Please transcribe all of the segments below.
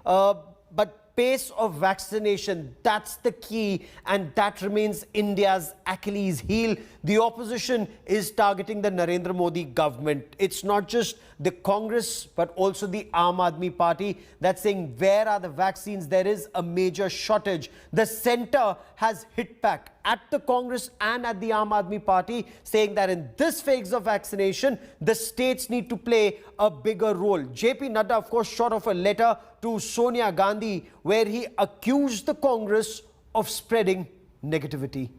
But pace of vaccination, that's the key, and that remains India's Achilles heel. The opposition is targeting the Narendra Modi government. It's not just the Congress, but also the Aam Aadmi Party that's saying, where are the vaccines? There is a major shortage. The centre has hit back at the Congress and at the Aam Aadmi Party, saying that in this phase of vaccination, the states need to play a bigger role. JP Nadda, of course, shot off a letter to Sonia Gandhi, where he accused the Congress of spreading negativity.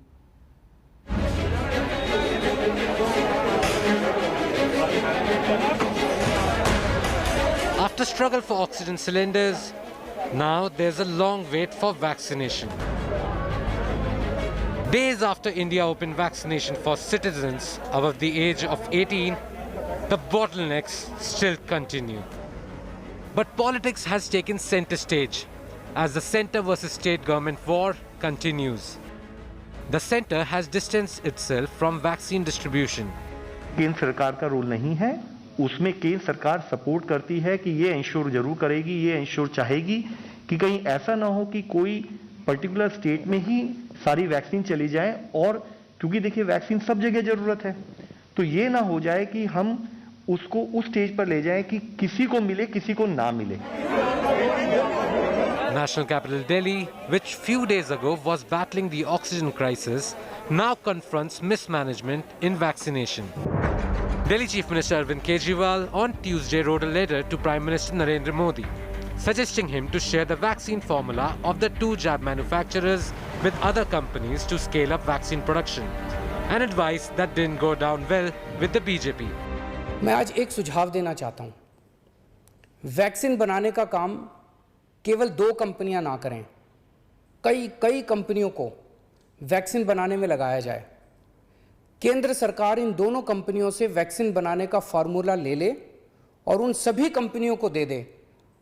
After struggle for oxygen cylinders, now there's a long wait for vaccination. Days after India opened vaccination for citizens above the age of 18, the bottlenecks still continue. But politics has taken center stage as the centre versus state government war continues. The centre has distanced itself from vaccine distribution. केंद्र सरकार का role नहीं है, उसमें केंद्र सरकार support करती है कि ये इंश्योर जरूर करेगी, ये इंश्योर चाहेगी कि कहीं ऐसा ना हो कि कोई पर्टिकुलर स्टेट में ही सारी वैक्सीन चली जाए, और क्योंकि देखिए वैक्सीन सब जगह जरूरत है, तो ये ना हो जाए कि हम उसको उस स्टेज पर ले जाएं कि किसी को मिले किसी को ना मिले. National capital Delhi, which few days ago was battling the oxygen crisis, now confronts mismanagement in vaccination. Delhi Chief Minister Arvind Kejriwal on Tuesday wrote a letter to Prime Minister Narendra Modi, suggesting him to share the vaccine formula of the two jab manufacturers with other companies to scale up vaccine production, an advice that didn't go down well with the BJP. मैं आज एक सुझाव देना चाहता हूं. Vaccine बनाने का काम केवल दो कंपनियां ना करें, कई कंपनियों को वैक्सीन बनाने में लगाया जाए. केंद्र सरकार इन दोनों कंपनियों से वैक्सीन बनाने का फार्मूला ले ले और उन सभी कंपनियों को दे दे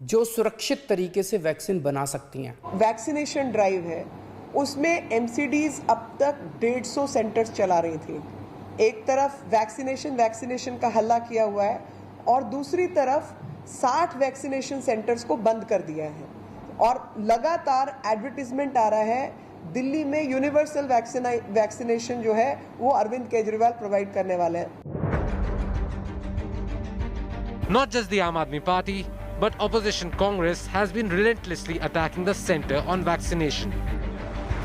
जो सुरक्षित तरीके से वैक्सीन बना सकती हैं. वैक्सीनेशन ड्राइव है, उसमें एमसीडीज अब तक 150 सेंटर्स चला रही थी. एक तरफ वैक्सीनेशन का हल्ला किया हुआ है और दूसरी तरफ 60 वैक्सीनेशन सेंटर्स को बंद कर दिया है, और लगातार एडवर्टीजमेंट आ रहा है दिल्ली में यूनिवर्सल वैक्सीनेशन जो है वो अरविंद केजरीवाल प्रोवाइड करने वाले हैं. Not just the Aam Aadmi Party, but opposition Congress has been relentlessly attacking the centre on vaccination.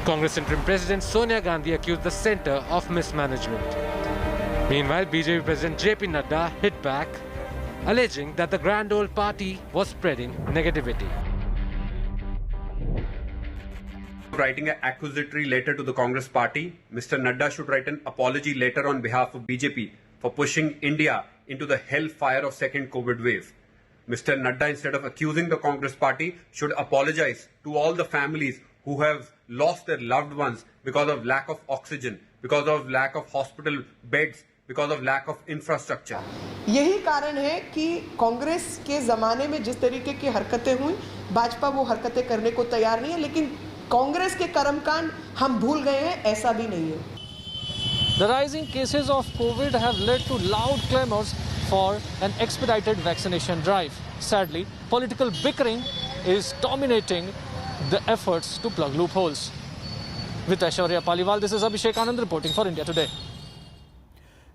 Congress interim President Sonia Gandhi accused the centre of mismanagement. Meanwhile, BJP President JP Nadda hit back, alleging that the grand old party was spreading negativity. Writing an accusatory letter to the Congress party, Mr. Nadda should write an apology letter on behalf of BJP for pushing India into the hellfire of second COVID wave. Mr. Nadda, instead of accusing the Congress party, should apologize to all the families who have lost their loved ones because of lack of oxygen, because of lack of hospital beds, because of lack of infrastructure. यही कारण है कि कांग्रेस के ज़माने में जिस तरीके की हरकतें हुई, भाजपा वो हरकतें करने को तैयार नहीं है, लेकिन कांग्रेस के कर्मकांड हम भूल गए हैं, ऐसा भी नहीं है. The rising cases of COVID have led to loud clamors for an expedited vaccination drive. Sadly, political bickering is dominating the efforts to plug loopholes. With Aishwarya Paliwal, this is Abhishek Anand reporting for India Today.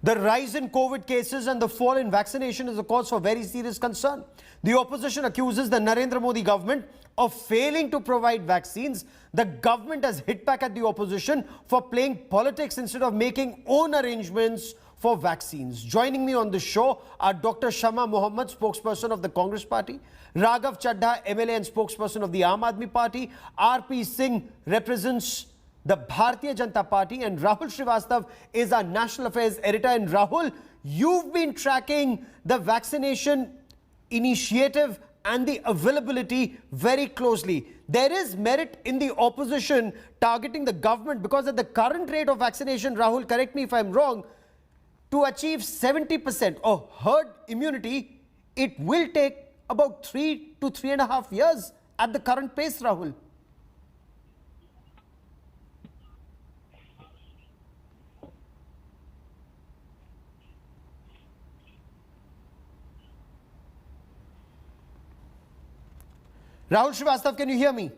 The rise in COVID cases and the fall in vaccination is a cause for very serious concern. The opposition accuses the Narendra Modi government of failing to provide vaccines. The government has hit back at the opposition for playing politics instead of making own arrangements for vaccines. Joining me on the show are Dr. Shama Mohammed, spokesperson of the Congress Party, Raghav Chadha, MLA and spokesperson of the Aam Aadmi Party, R.P. Singh represents the Bharatiya Janata Party, and Rahul Srivastav is our national affairs editor. And Rahul, you've been tracking the vaccination initiative and the availability very closely. There is merit in the opposition targeting the government because at the current rate of vaccination, Rahul, correct me if I'm wrong, to achieve 70% of herd immunity, it will take about 3 to 3.5 years at the current pace, Rahul. Rahul Srivastav, can you hear me?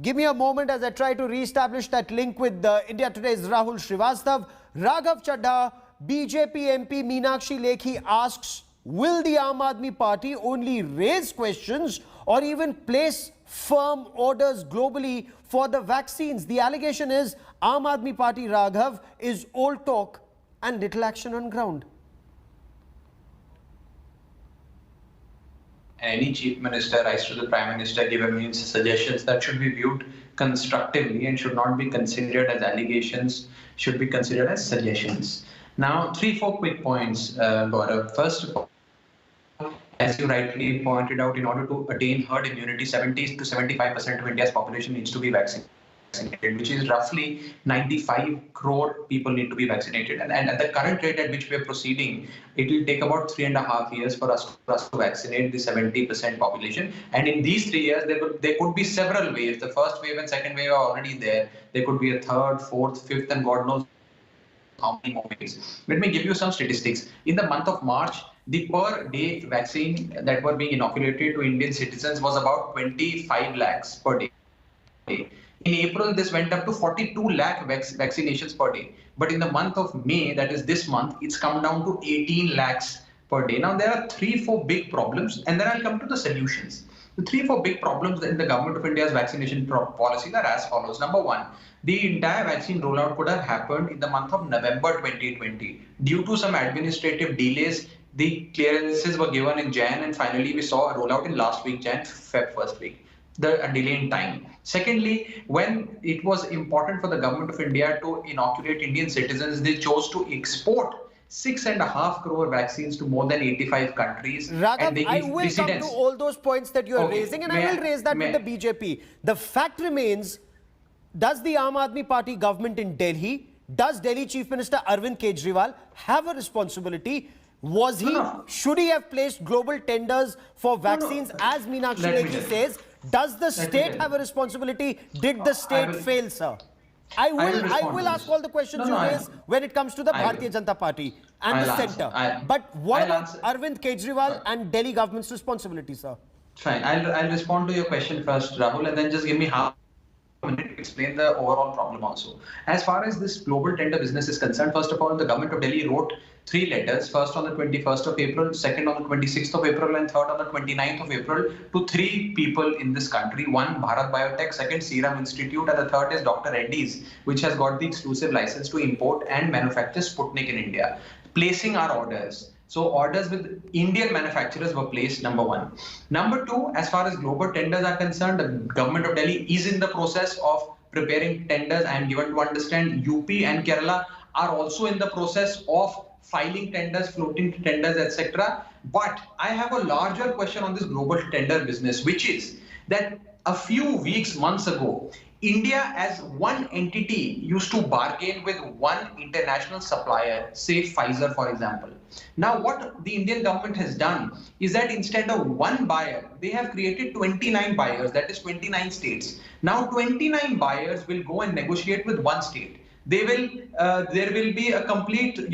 Give me a moment as I try to re-establish that link with India Today's Rahul Srivastav. Raghav Chadha, BJP MP Meenakshi Lekhi asks, will the Aam Aadmi Party only raise questions or even place firm orders globally for the vaccines? The allegation is Aam Aadmi Party, Raghav, is old talk and little action on ground. Any chief minister writes to the prime minister, given suggestions that should be viewed constructively and should not be considered as allegations, should be considered as suggestions. Now, 3-4 quick points, Gaurav. First of all, as you rightly pointed out, in order to attain herd immunity, 70 to 75% of India's population needs to be vaccinated, which is roughly 95 crore people need to be vaccinated. And at the current rate at which we are proceeding, it will take about 3.5 years for us to vaccinate the 70% population. And in these 3 years, there could be several waves. The first wave and second wave are already there. There could be a third, fourth, fifth, and God knows how many more waves. Let me give you some statistics. In the month of March, the per day vaccine that were being inoculated to Indian citizens was about 25 lakhs per day. In April, this went up to 42 lakh vaccinations per day. But in the month of May, that is this month, it's come down to 18 lakhs per day. Now, there are 3-4 big problems, and then I'll come to the solutions. The 3-4 big problems in the Government of India's vaccination policies are as follows. Number one, the entire vaccine rollout could have happened in the month of November 2020. Due to some administrative delays, the clearances were given in Jan, and finally we saw a rollout in last week, Feb first week. The delay in time. Secondly, when it was important for the Government of India to inoculate Indian citizens, they chose to export 6.5 crore vaccines to more than 85 countries. Raghav, and they I give will precedence. come to all those points that you are Okay. raising, and I will raise that with the BJP. The fact remains, does the Aam Aadmi Party government in Delhi, does Delhi Chief Minister Arvind Kejriwal have a responsibility? Was he, should he have placed global tenders for vaccines, as Meenakshi Lekhi says? Does the state have a responsibility? Did the state fail, sir? I will ask all the questions you raise when it comes to the Bharatiya Janata Party and the centre. But what about Arvind Kejriwal and Delhi government's responsibility, sir? Fine. I'll respond to your question first, Rahul, and then just give me half a minute to explain the overall problem also. As far as this global tender business is concerned, first of all, the government of Delhi wrote 3 letters, first on the 21st of April, second on the 26th of April, and third on the 29th of April to 3 people in this country. One, Bharat Biotech, second, Serum Institute, and the third is Dr. Reddy's, which has got the exclusive license to import and manufacture Sputnik in India. Placing our orders. So orders with Indian manufacturers were placed, number one. Number two, as far as global tenders are concerned, the government of Delhi is in the process of preparing tenders. I am given to understand UP and Kerala are also in the process of filing tenders, floating tenders, etc. But I have a larger question on this global tender business, which is that a few weeks, months ago, India as one entity used to bargain with one international supplier, say Pfizer, for example. Now, what the Indian government has done is that instead of one buyer, they have created 29 buyers, that is 29 states. Now, 29 buyers will go and negotiate with one state. They will, there will be a complete, a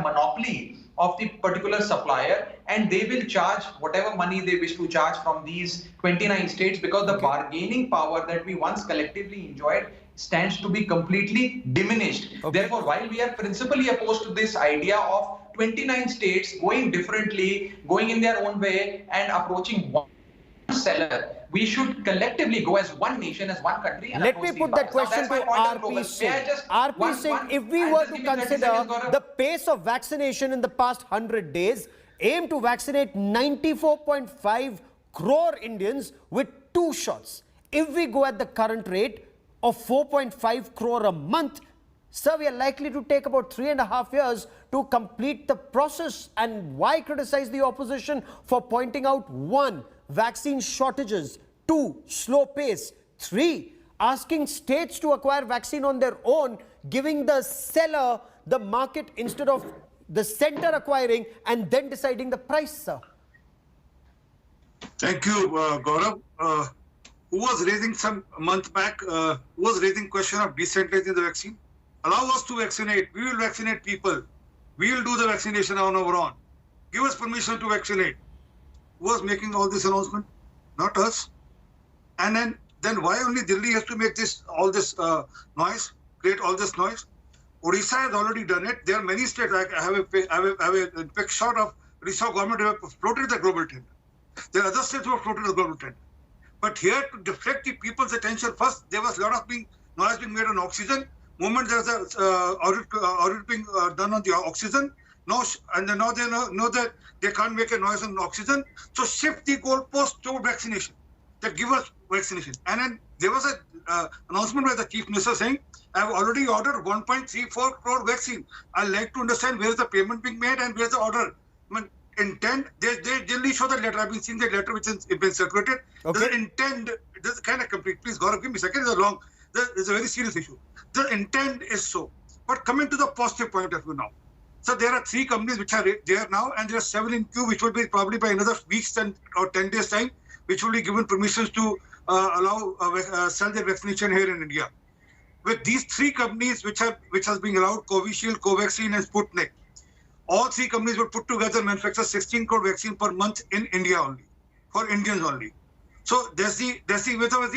monopoly of the particular supplier, and they will charge whatever money they wish to charge from these 29 states, because the bargaining power that we once collectively enjoyed stands to be completely diminished. Therefore, while we are principally opposed to this idea of 29 states going differently, going in their own way and approaching one seller, we should collectively go as one nation, as one country. And let me put that question to RP Singh. RP Singh, if we were to consider the pace of vaccination in the past 100 days, aim to vaccinate 94.5 crore Indians with 2 shots. If we go at the current rate of 4.5 crore a month, sir, we are likely to take about 3.5 years to complete the process. And why criticize the opposition for pointing out 1, vaccine shortages, 2, slow pace, 3, asking states to acquire vaccine on their own, giving the seller the market instead of the center acquiring and then deciding the price, sir? Thank you, Gaurav. Who was raising some month back, who was raising question of decentralizing the vaccine? Allow us to vaccinate. We will vaccinate people. We will do the vaccination on our own. Give us permission to vaccinate. Who was making all this announcement? Not us. And then why only Delhi has to make all this noise, create all this noise? Odisha has already done it. There are many states. I have a quick shot of Odisha government who have floated the global tender. There are other states who have floated the global tender. But here, to deflect the people's attention, first there was a lot of noise being made on oxygen. Moment there was a audit being done on the oxygen. Now they know that they can't make a noise on oxygen. So shift the goalpost to vaccination. That give us vaccination. And then there was a announcement by the Chief Minister saying, I have already ordered 1.34 crore vaccine. I'd like to understand where is the payment being made and where is the order. I mean, intent, they generally show the letter. I've been seeing the letter which has been circulated. Okay. The intent, this is kind of complete. Please, Gaurav, give me a second. It's long. It's a very serious issue. The intent is so. But coming to the positive point of view now. So there are 3 companies which are there now, and there are 7 in queue, which will be probably by another week's or 10 days time, which will be given permissions to allow sell their vaccination here in India. With these 3 companies which has been allowed, Covishield, Covaxin, and Sputnik, all 3 companies will put together manufacture 16 crore vaccine per month in India only, for Indians only. So that's the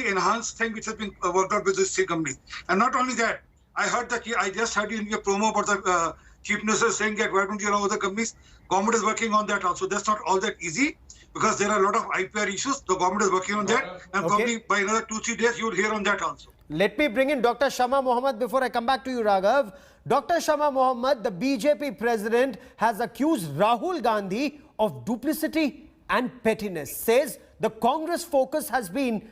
enhanced thing which has been worked out with these 3 companies. And not only that, I just heard in your promo about the Chief Minister saying that why don't you allow other companies? Government is working on that also. That's not all that easy because there are a lot of IPR issues. The government is working on that, and probably by another 2-3 days you will hear on that also. Let me bring in Dr. Shama Mohammed before I come back to you, Raghav. Dr. Shama Mohammed, the BJP president, has accused Rahul Gandhi of duplicity and pettiness. Says the Congress focus has been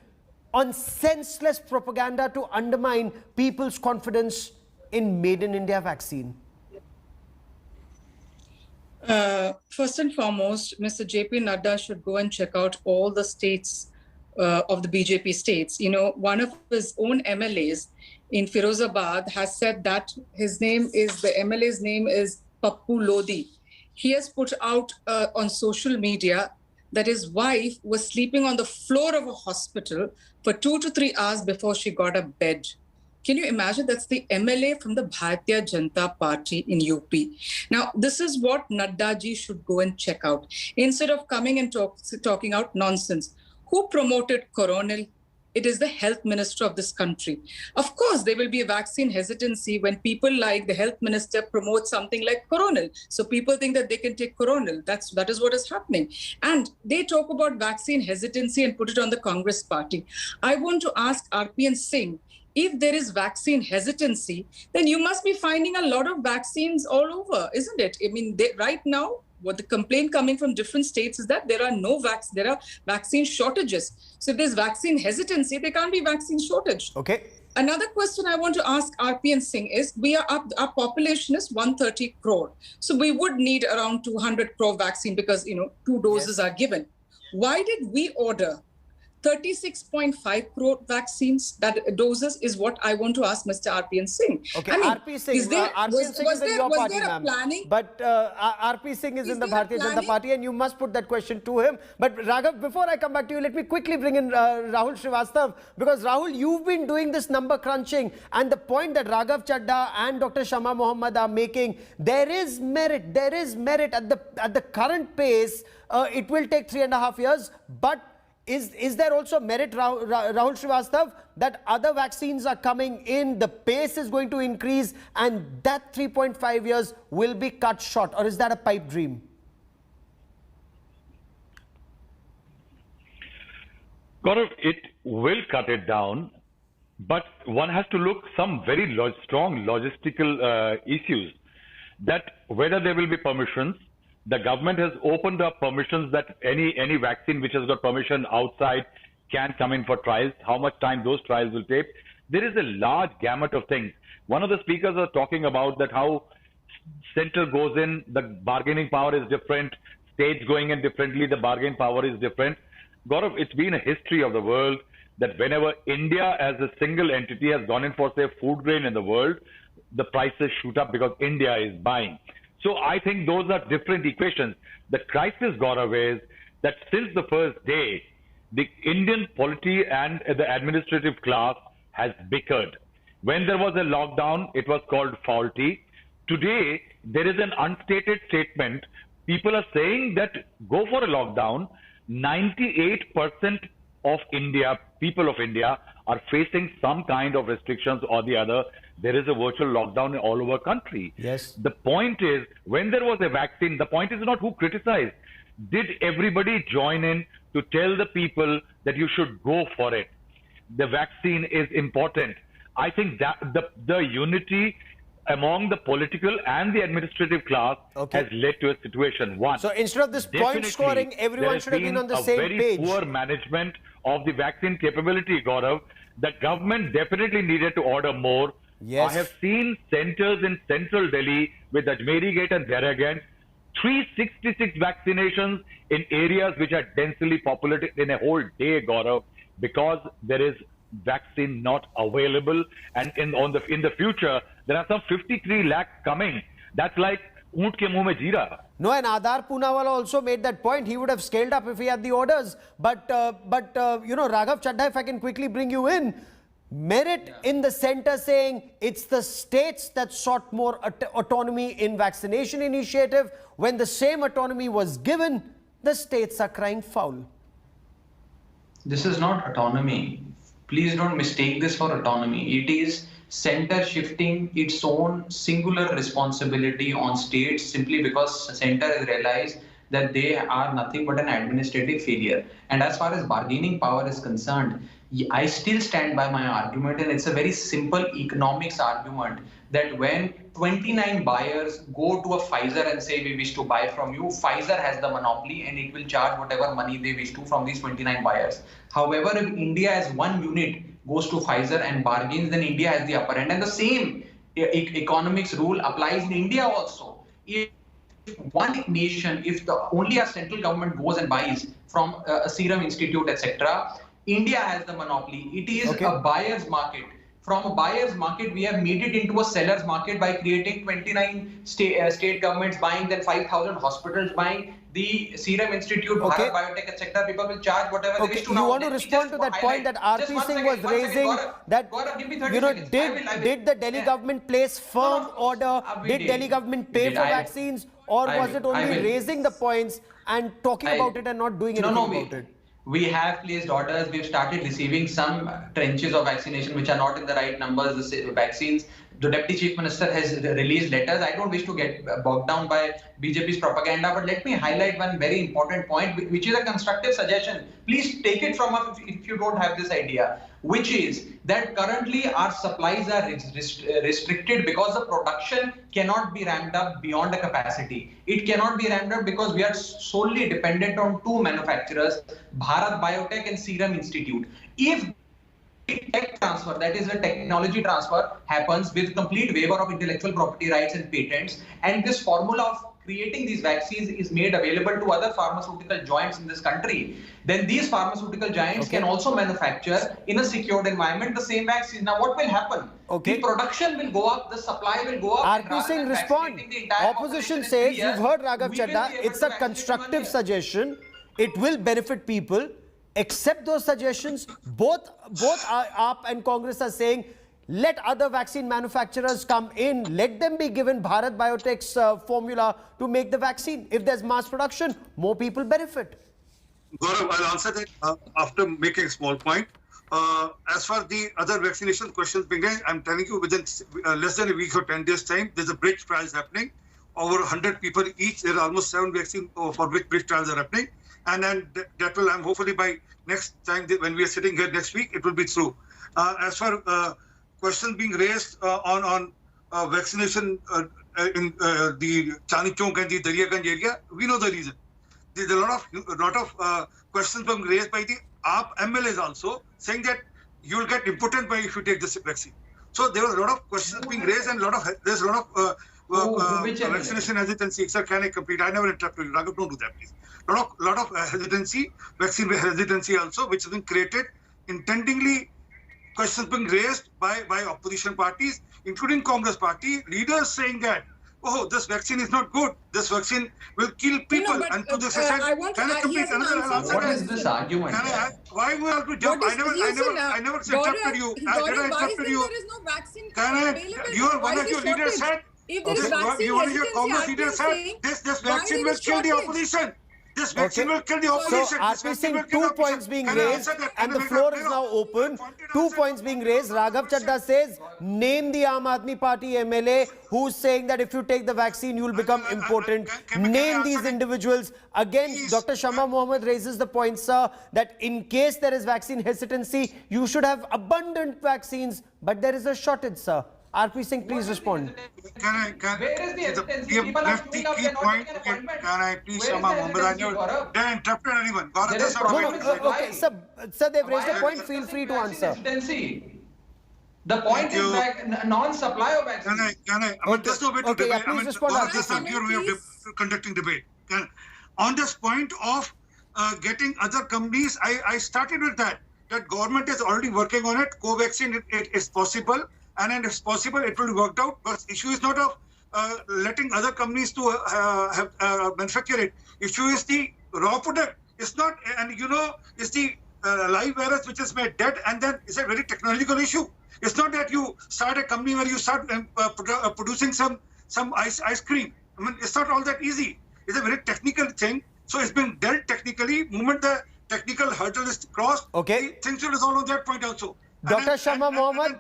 on senseless propaganda to undermine people's confidence in Made in India vaccine. First and foremost, Mr. JP Nadda should go and check out all the states of the BJP states. You know, one of his own MLAs in Firozabad has said that the MLA's name is Pappu Lodi. He has put out on social media that his wife was sleeping on the floor of a hospital for 2 to 3 hours before she got a bed. Can you imagine? That's the MLA from the Bharatiya Janata Party in UP. Now, this is what Nadda ji should go and check out. Instead of coming and talking out nonsense. Who promoted Coronil? It is the health minister of this country. Of course, there will be a vaccine hesitancy when people like the health minister promote something like Coronil. So people think that they can take Coronil. That is what is happening. And they talk about vaccine hesitancy and put it on the Congress party. I want to ask RPN Singh, if there is vaccine hesitancy, then you must be finding a lot of vaccines all over, isn't it? I mean, right now, what the complaint coming from different states is that there are vaccine shortages. So if there's vaccine hesitancy, there can't be vaccine shortage. Okay. Another question I want to ask RPN Singh is, our population is 130 crore. So we would need around 200 crore vaccine because, 2 doses are given. Why did we order 36.5 crore vaccines, doses is what I want to ask Mr. RPN Singh. Okay, RP Singh, was there a planning? But RP Singh is in the Bharatiya Janata Party and you must put that question to him. But Raghav, before I come back to you, let me quickly bring in Rahul Srivastav, because Rahul, you've been doing this number crunching, and the point that Raghav Chadha and Dr. Shama Mohammed are making, there is merit at the current pace. It will take 3.5 years, but is there also merit, Rahul Srivastav, that other vaccines are coming in, the pace is going to increase, and that 3.5 years will be cut short? Or is that a pipe dream? Gaurav, it will cut it down, but one has to look some very strong logistical issues, that whether there will be permissions. The government has opened up permissions that any vaccine which has got permission outside can come in for trials, how much time those trials will take. There is a large gamut of things. One of the speakers was talking about that how center goes in, the bargaining power is different, states going in differently, the bargaining power is different. Gaurav, it's been a history of the world that whenever India as a single entity has gone in for, say, food grain in the world, the prices shoot up because India is buying. So I think those are different equations. The crisis, Gaurav, is that since the first day, the Indian polity and the administrative class has bickered. When there was a lockdown, it was called faulty. Today, there is an unstated statement. People are saying that go for a lockdown, 98% of India, people of India, are facing some kind of restrictions or the other. There is a virtual lockdown all over country. Yes. The point is, when there was a vaccine, the point is not who criticized. Did everybody join in to tell the people that you should go for it? The vaccine is important. I think that the unity among the political and the administrative class has led to a situation. One. So instead of this point Definitely, scoring, everyone should have been on the same very page. Poor management of the vaccine capability, Gaurav. The government definitely needed to order more. Yes. I have seen centers in central Delhi with Ajmeri Gate and Darragh, 366 vaccinations in areas which are densely populated in a whole day, Gaurav, because there is vaccine not available, and in the future there are some 53 lakh coming. That's like oont ke muh mein jeera. No, and Adar Poonawalla also made that point. He would have scaled up if he had the orders. But you know, Raghav Chadha, if I can quickly bring you in, Merit in the center saying it's the states that sought more autonomy in vaccination initiative. When the same autonomy was given, the states are crying foul. This is not autonomy. Please don't mistake this for autonomy. It is center shifting its own singular responsibility on states simply because center has realized that they are nothing but an administrative failure. And as far as bargaining power is concerned, I still stand by my argument, and it's a very simple economics argument that when 29 buyers go to a Pfizer and say we wish to buy from you, Pfizer has the monopoly and it will charge whatever money they wish to from these 29 buyers. However, if India as one unit goes to Pfizer and bargains, then India has the upper hand. And the same economics rule applies in India also. If one nation, if only a central government goes and buys from a Serum Institute, etc., India has the monopoly. It is a buyer's market. From a buyer's market, we have made it into a seller's market by creating 29 state governments buying, then 5,000 hospitals buying, the Serum Institute, Bharat Biotech, etc. People will charge whatever they wish to. You want to respond to that point that RP Singh was raising, that you know, did the Delhi government place firm order? Did Delhi government pay for vaccines, or was it only raising the points and talking about it and not doing anything about it? We have placed orders. We've started receiving some trenches of vaccination which are not in the right numbers, the vaccines. The Deputy Chief Minister has released letters. I don't wish to get bogged down by BJP's propaganda, but let me highlight one very important point, which is a constructive suggestion. Please take it from us if you don't have this idea, which is that currently our supplies are restricted because the production cannot be ramped up beyond the capacity. It cannot be ramped up because we are solely dependent on two manufacturers, Bharat Biotech and Serum Institute. If tech transfer, that is a technology transfer, happens with complete waiver of intellectual property rights and patents, and this formula of creating these vaccines is made available to other pharmaceutical giants in this country, then these pharmaceutical giants can also manufacture in a secured environment the same vaccines. Now what will happen? The production will go up, the supply will go up. RP Singh, respond. Opposition says, you've heard Raghav Chadha, it's a constructive suggestion. It will benefit people. Accept those suggestions. Both AAP and Congress are saying, let other vaccine manufacturers come in. Let them be given Bharat Biotech's formula to make the vaccine. If there's mass production, more people benefit. Gaurav, I'll answer that after making a small point. As far as the other vaccination questions being raised, I'm telling you, within less than a week or 10 days' time, there's a bridge trials happening. Over 100 people each. There are almost 7 vaccines for which bridge trials are happening. And then that will, hopefully by next time when we are sitting here next week, it will be through. As far questions being raised on vaccination in the Chandni Chowk and the Daryaganj area, we know the reason. There's a lot of questions being raised by the AAP MLAs also, saying that you will get impotent by if you take this vaccine. So there was a lot of questions being raised, and there's a lot of vaccination hesitancy. Sir, can I complete? I never interrupted you. Raghav, don't do that, please. Lot of hesitancy, vaccine hesitancy also, which has been created intendingly. Questions being raised by opposition parties, including Congress party leaders, saying that, oh, this vaccine is not good. This vaccine will kill people. And to this extent, can I complete another answer? What is this argument? Why will I have to jump? I never interrupted you. Did I interrupted you? There is no vaccine One of your leaders said, if there is vaccine one of your Congress leaders said, this vaccine will kill the opposition. This vaccine will kill the So, opposition. This RP vaccine Singh, will kill the 2 points opposition. being Can I raised answer that? and the Can I floor make is a- now open. I wanted to 2 answer points being raised. Raghav Chadha says, name the Aam Aadmi Party MLA who's saying that if you take the vaccine, you'll become important. can I Name answer these that? individuals. Again, Please. Dr. Shama Mohammed raises the point, sir, that in case there is vaccine hesitancy, you should have abundant vaccines, but there is a shortage, sir. RP Singh, please respond. Where is the hesitancy? you People are left the queuing up, key they're not point. taking an Okay, appointment. can I please, Where is Shama the Mohammed, I hesitancy, never Gaurav? didn't interrupt anyone. Gaurav, There just is a problem minute. with Okay, sir, they've raised a Why point. are Feel you free to discussing answer. hesitancy? The point is you. non-supply of vaccine. Can I? I mean, there's no way to Okay, yeah, debate. please I mean, respond, Gaurav, RP this is Singh. your way of conducting debate. On this point of getting other companies, I started with that government is already working on it. Covaxin, it is possible, and then if possible, it will be worked out. But issue is not of letting other companies to manufacture it. Issue is the raw product. It's not, and it's the live virus which is made dead, and then it's a very technological issue. It's not that you start a company where you start producing some ice cream. I mean, it's not all that easy. It's a very technical thing. So it's been dealt technically. Moment the technical hurdle is crossed, Okay. things will resolve on that point also. Dr. Shama Mohammed,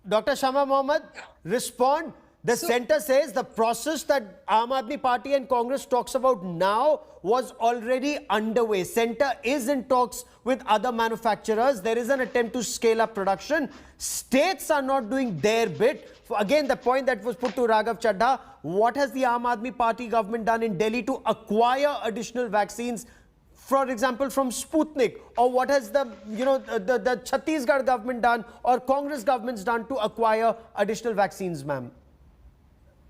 Dr. Shama Mohammed, respond. The centre says the process that Aam Aadmi Party and Congress talks about now was already underway. Centre is in talks with other manufacturers. There is an attempt to scale up production. States are not doing their bit. Again, the point that was put to Raghav Chadha, what has the Aam Aadmi Party government done in Delhi to acquire additional vaccines? For example, from Sputnik, or what has the Chhattisgarh government done or Congress governments done to acquire additional vaccines, ma'am?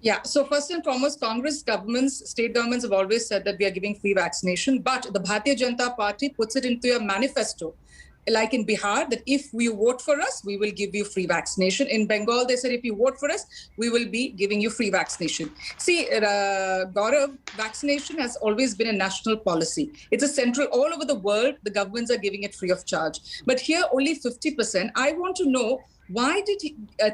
Yeah, so first and foremost, Congress governments, state governments have always said that we are giving free vaccination, but the Bharatiya Janata Party puts it into a manifesto, like in Bihar, that if you vote for us, we will give you free vaccination. In Bengal, they said if you vote for us, we will be giving you free vaccination. See, Gaurav, vaccination has always been a national policy. It's a central, all over the world, the governments are giving it free of charge. But here, only 50%. I want to know, why did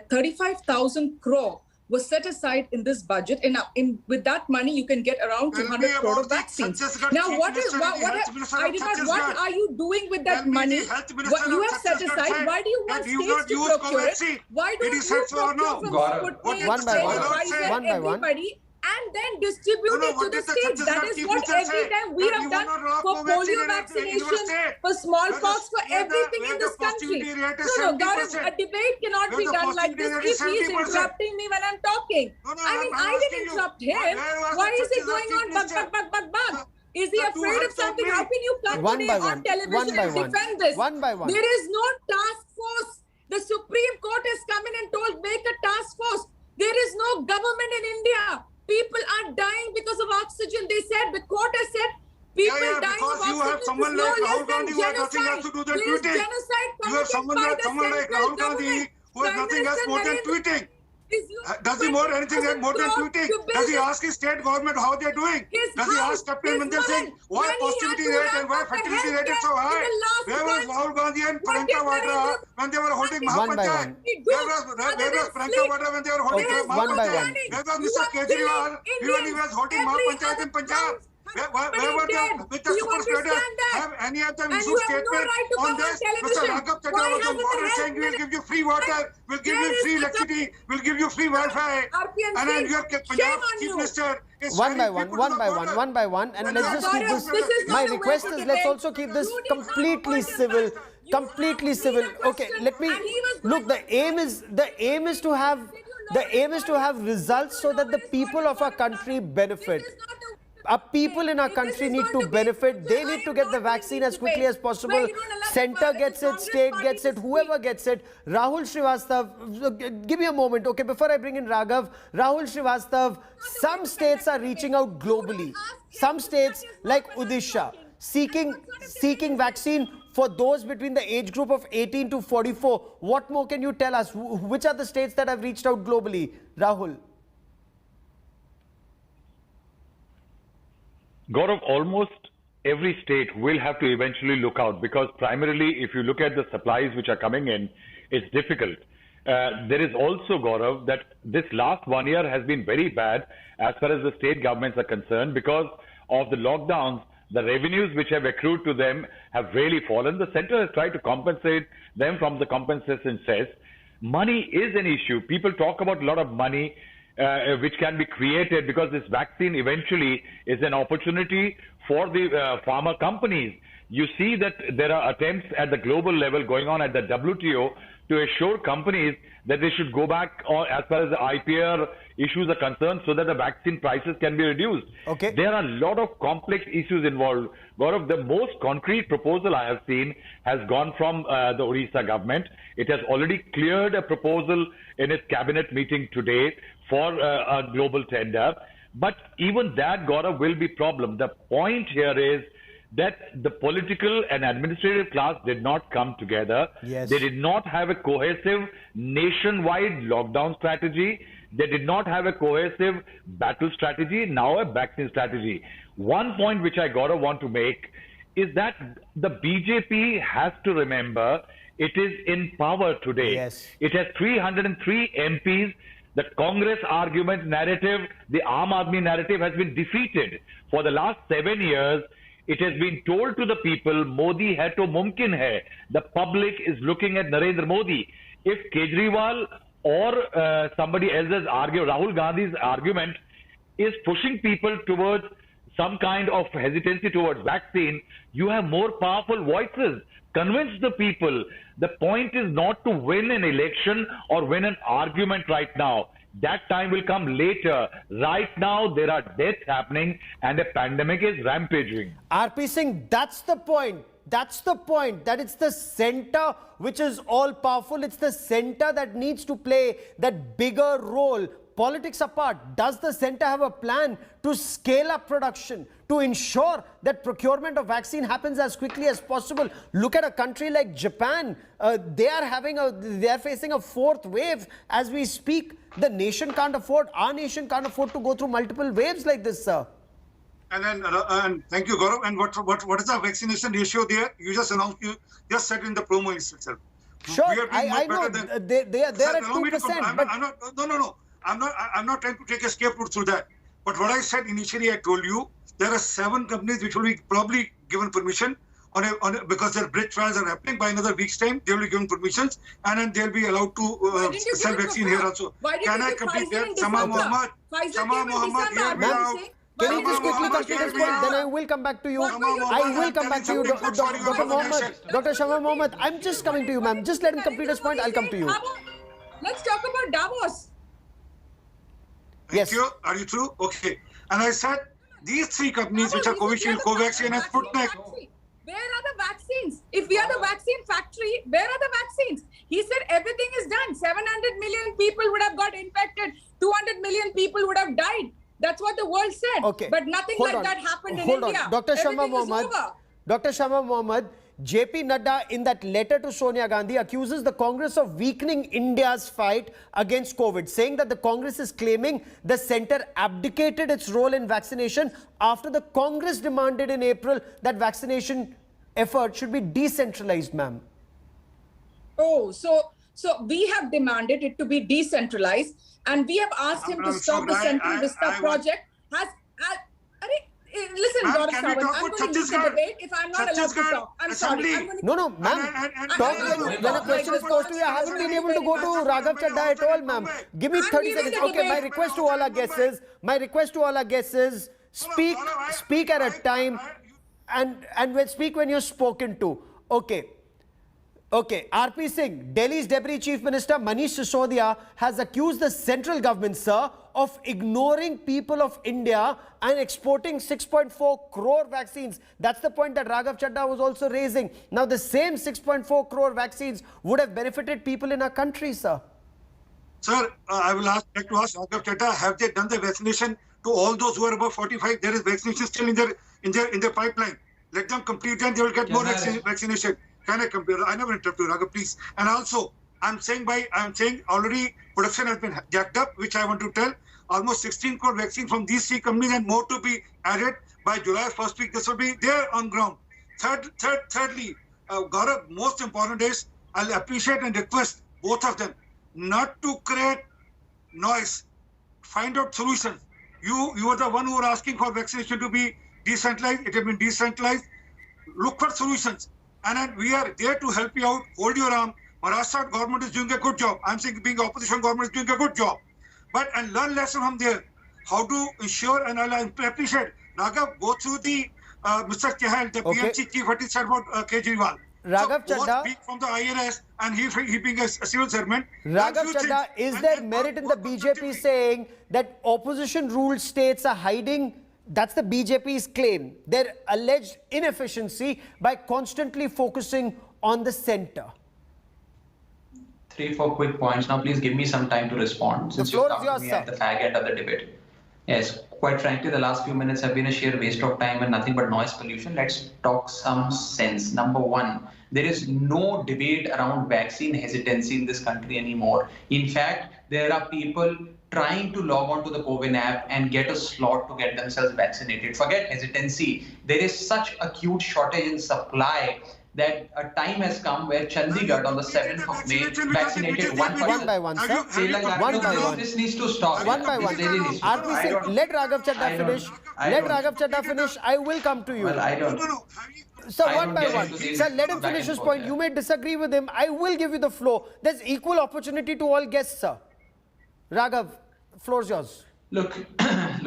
35,000 crore was set aside in this budget, and with that money you can get around 200 crore of vaccines. Now, what are you doing with that money? What you have set aside? Why do you want states to procure it? Why don't you procure from Sputnik, One by one. Pfizer, One by one. everybody, and then distribute it to the states? That is what every time we have done for polio vaccination, for smallpox, for everything in this country. No, Gaurav, a debate cannot be done like this if he is interrupting me when I'm talking. I didn't interrupt him. Why is he going on bug? Is he afraid of something? How can you come today on television and defend this? One by one. There is no task force. The Supreme Court has come in and told, make a task force. There is no government in India. People are dying because of oxygen. They said, the court has said, people dying of you have oxygen someone is no like less Rahul than Gandhi who has nothing else to do than genocide. There is tweeting. genocide You have someone committed by the like central Rahul Gandhi government. who has Prime nothing else Minister more than Narendra tweeting. is Does he more anything more than tweeting? Does he ask his state government how they're doing? Does he ask Captain Mandir Singh why positivity rate and why fertility rate is so high? Where was Rahul Gandhi and Priyanka Vadra when they were holding Mahapanchayat? Where was Priyanka Vadra when they were holding Mahapanchayat? Where was Mr. Kejriwal when he was holding Mahapanchayat in Punjab? Where were they with the super spreader? Have any of them issued statement on this? Mr. Raghav Chadha was on water saying we will give you free water, we'll give you free electricity, we'll give you free Wi-Fi. And then your Punjab Chief Minister is One by one, and let's just keep this. My request is, let's also keep this completely civil. Okay, let me look. The aim is to have results so that the people of our country benefit. Our people in our country need to benefit. They need to get the vaccine as quickly as possible. Centre gets it, state gets it, whoever gets it. Rahul Srivastav, give me a moment, okay, before I bring in Raghav. Rahul Srivastav, some states are reaching out globally. Some states like Odisha, seeking vaccine for those between the age group of 18 to 44. What more can you tell us? Which are the states that have reached out globally? Rahul. Gaurav, almost every state will have to eventually look out, because primarily if you look at the supplies which are coming in, it's difficult. There is also, Gaurav, that this last 1 year has been very bad as far as the state governments are concerned because of the lockdowns The revenues which have accrued to them have really fallen. The center has tried to compensate them from the compensation cess. Money is an issue. People talk about a lot of money which can be created because this vaccine eventually is an opportunity for the pharma companies. You see that there are attempts at the global level going on at the WTO to assure companies that they should go back as far as the IPR issues are concerned so that the vaccine prices can be reduced. Okay. There are a lot of complex issues involved. Gaurav, the most concrete proposal I have seen has gone from the Odisha government. It has already cleared a proposal in its cabinet meeting today for a global tender. But even that, Gaurav, will be a problem. The point here is that the political and administrative class did not come together. Yes. They did not have a cohesive nationwide lockdown strategy. They did not have a cohesive battle strategy, now a vaccine strategy. One point which I want to make is that the BJP has to remember it is in power today. Yes. It has 303 MPs. The Congress argument narrative, the Aam Aadmi narrative has been defeated. For the last 7 years, it has been told to the people, Modi hai to mumkin hai. The public is looking at Narendra Modi. If Kejriwal or somebody else's argument, Rahul Gandhi's argument is pushing people towards some kind of hesitancy towards vaccine, you have more powerful voices. Convince the people. The point is not to win an election or win an argument right now. That time will come later. Right now, there are deaths happening and a pandemic is rampaging. RP Singh, that's the point. That's the point, that it's the center which is all powerful. It's the center that needs to play that bigger role. Politics apart, does the center have a plan to scale up production, to ensure that procurement of vaccine happens as quickly as possible? Look at a country like Japan. They are facing a fourth wave as we speak. The nation can't afford, our nation can't afford to go through multiple waves like this, sir. And thank you, Gaurav. And what is the vaccination ratio there? You just announced, you just said in the promo itself. Sure, I know they are at 2%. No. I'm not trying to take a escape route through that. But what I said initially, I told you there are 7 companies which will be probably given permission because their bridge trials are happening. By another week's time, they will be given permissions and then they'll be allowed to sell vaccine here also. Can I complete that? Sama Mohammed, can you just quickly complete this point? Then I will come back to you. I will come back to you, Dr. Mohammed. Dr. Shama Mohammed, I'm just coming to you, ma'am. Just let him complete his point. I'll come to you. Let's talk about Davos. Yes. Thank you. Are you through? Okay. And I said these 3 companies which are Covishield, Covaxin and Sputnik. Where are the vaccines? If we are the vaccine factory, where are the vaccines? He said everything is done. 700 million people would have got infected. 200 million people would have died. That's what the world said. Okay. But nothing like that happened in India. Dr. Shama Everything Mohammed. is over. Dr. Shama Mohammed, JP Nadda in that letter to Sonia Gandhi accuses the Congress of weakening India's fight against COVID, saying that the Congress is claiming the center abdicated its role in vaccination after the Congress demanded in April that vaccination effort should be decentralized, ma'am. Oh, so we have demanded it to be decentralized and we have asked him to stop the Central Vista project. Listen, Gaurav Sawant, I'm going to leave the debate if I'm not allowed to talk. I'm sorry. No, ma'am. When a question is posed to you, I haven't been able to go to Raghav Chadha at all, ma'am. Give me 30 seconds. Okay, my request to all our guests is, speak at a time and speak when you're spoken to. Okay, RP Singh, Delhi's Deputy Chief Minister Manish Sisodia has accused the central government, sir, of ignoring people of India and exporting 6.4 crore vaccines. That's the point that Raghav Chadha was also raising. Now, the same 6.4 crore vaccines would have benefited people in our country, sir. Sir, I will like to ask Raghav Chadha, have they done the vaccination to all those who are above 45? There is vaccination still in their pipeline. Let them complete and they will get more vaccination. Can I compare? I never interrupt you, Raghav, please. And also, I'm saying already production has been jacked up, which I want to tell. Almost 16 crore vaccine from these 3 companies and more to be added by July first week. This will be there on ground. Thirdly, Gaurav, most important is I'll appreciate and request both of them not to create noise. Find out solutions. You are the one who are asking for vaccination to be decentralized. It has been decentralized. Look for solutions. And then we are there to help you out. Hold your arm. Maharashtra government is doing a good job. I'm saying being opposition government is doing a good job. But and learn lesson from there. How to ensure, and I appreciate, Raghav, go through the Mr. Chahal, the PMC chief, what he said about Kejriwal. Raghav Chadha, being from the IRS and he being a civil servant. Raghav Chadha, is there merit in the BJP saying that opposition-ruled states are hiding? That's the BJP's claim. Their alleged inefficiency by constantly focusing on the center. 3-4 quick points. Now, please give me some time to respond. The floor is yours, sir. At the fag end of the debate. Yes, quite frankly, the last few minutes have been a sheer waste of time and nothing but noise pollution. Let's talk some sense. Number one, there is no debate around vaccine hesitancy in this country anymore. In fact, there are people trying to log on to the CoWIN app and get a slot to get themselves vaccinated. Forget hesitancy. There is such acute shortage in supply that a time has come where Chandigarh on the 7th of May vaccinated one person. One by one, sir. One by one. This needs to stop. One by one. RPC, let Raghav Chadha finish. Let Raghav Chadha finish. I will come to you. Well, I don't. Sir, one by one. Sir, let him finish his point. You may disagree with him. I will give you the floor. There's equal opportunity to all guests, sir. Raghav, floor's yours. Look,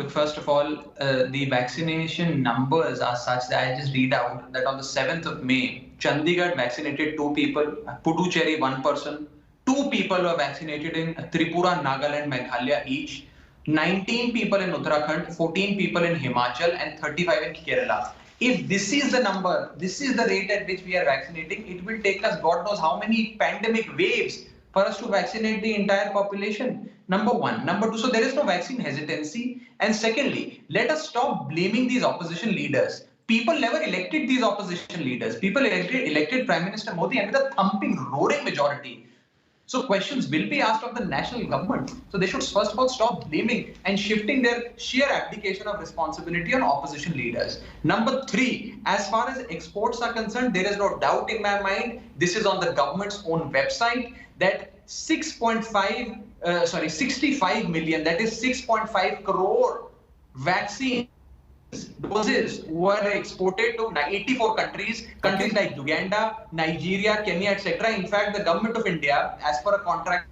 first of all, the vaccination numbers are such that I just read out that on the 7th of May, Chandigarh vaccinated 2 people, Puducherry 1 person, 2 people were vaccinated in Tripura, Nagaland, Meghalaya each, 19 people in Uttarakhand, 14 people in Himachal, and 35 in Kerala. If this is the number, this is the rate at which we are vaccinating, it will take us God knows how many pandemic waves for us to vaccinate the entire population. Number one. Number two, so there is no vaccine hesitancy. And secondly, let us stop blaming these opposition leaders. People never elected these opposition leaders. People elected Prime Minister Modi and with a thumping, roaring majority. So questions will be asked of the national government. So they should first of all stop blaming and shifting their sheer abdication of responsibility on opposition leaders. Number 3, as far as exports are concerned, there is no doubt in my mind, this is on the government's own website, that 65 million, that is 6.5 crore vaccine doses were exported to 84 countries like Uganda, Nigeria, Kenya, etc. In fact, the government of India, as per a contract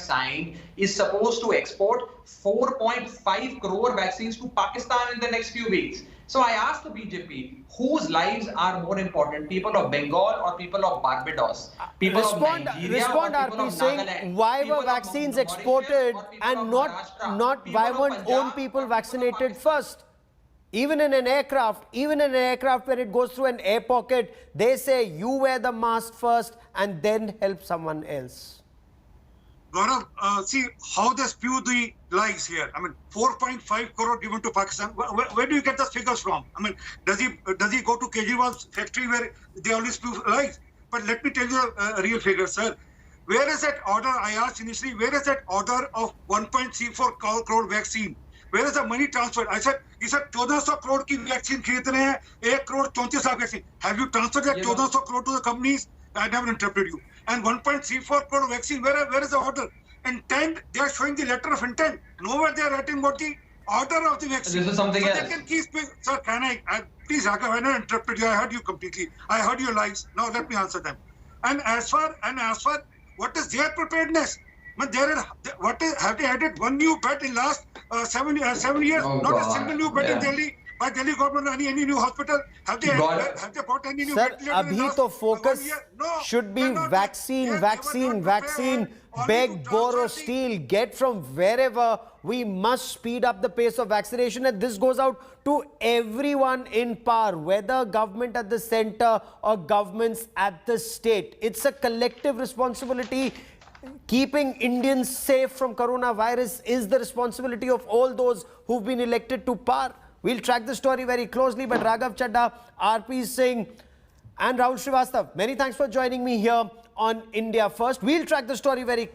signed, is supposed to export 4.5 crore vaccines to Pakistan in the next few weeks. So I asked the BJP, whose lives are more important, people of Bengal or people of Barbados? People of Nigeria or people of saying why were vaccines exported and not why weren't own people vaccinated first? Even in an aircraft when it goes through an air pocket, they say you wear the mask first and then help someone else. Gaurav, see how they spew the lies here. I mean, 4.5 crore given to Pakistan. Where do you get those figures from? I mean, does he go to Kejriwal's factory where they always spew lies? But let me tell you a real figure, sir. Where is that order? I asked initially, where is that order of 1.34 crore vaccine? Where is the money transferred? I said, he said 1400 crore की vaccine खरीद रहे हैं, 1 crore 34 lakh vaccine. Have you transferred that 1400 crore to the companies? I never interrupted you. And 1.34 crore vaccine, where is the order? Intent, they are showing the letter of intent. Nowhere they are writing about the order of the vaccine. This is something else. They can keep, sir, can I please, Raghav, I never interrupted you. I heard you completely. I heard your lies. Now let me answer them. And as far what is their preparedness? Have they added one new bed in last 7 years? Oh, not God. a single new bed in Delhi. By Delhi government, any new hospital? Have they bought any new Sir, ventilator in abhi last to focus should be vaccine. Beg, borrow, steal, get from wherever. We must speed up the pace of vaccination, and this goes out to everyone in power, whether government at the center or governments at the state. It's a collective responsibility. Keeping Indians safe from coronavirus is the responsibility of all those who've been elected to power. We'll track the story very closely, but Raghav Chadha, RP Singh and Rahul Srivastav, many thanks for joining me here on India First. We'll track the story very closely.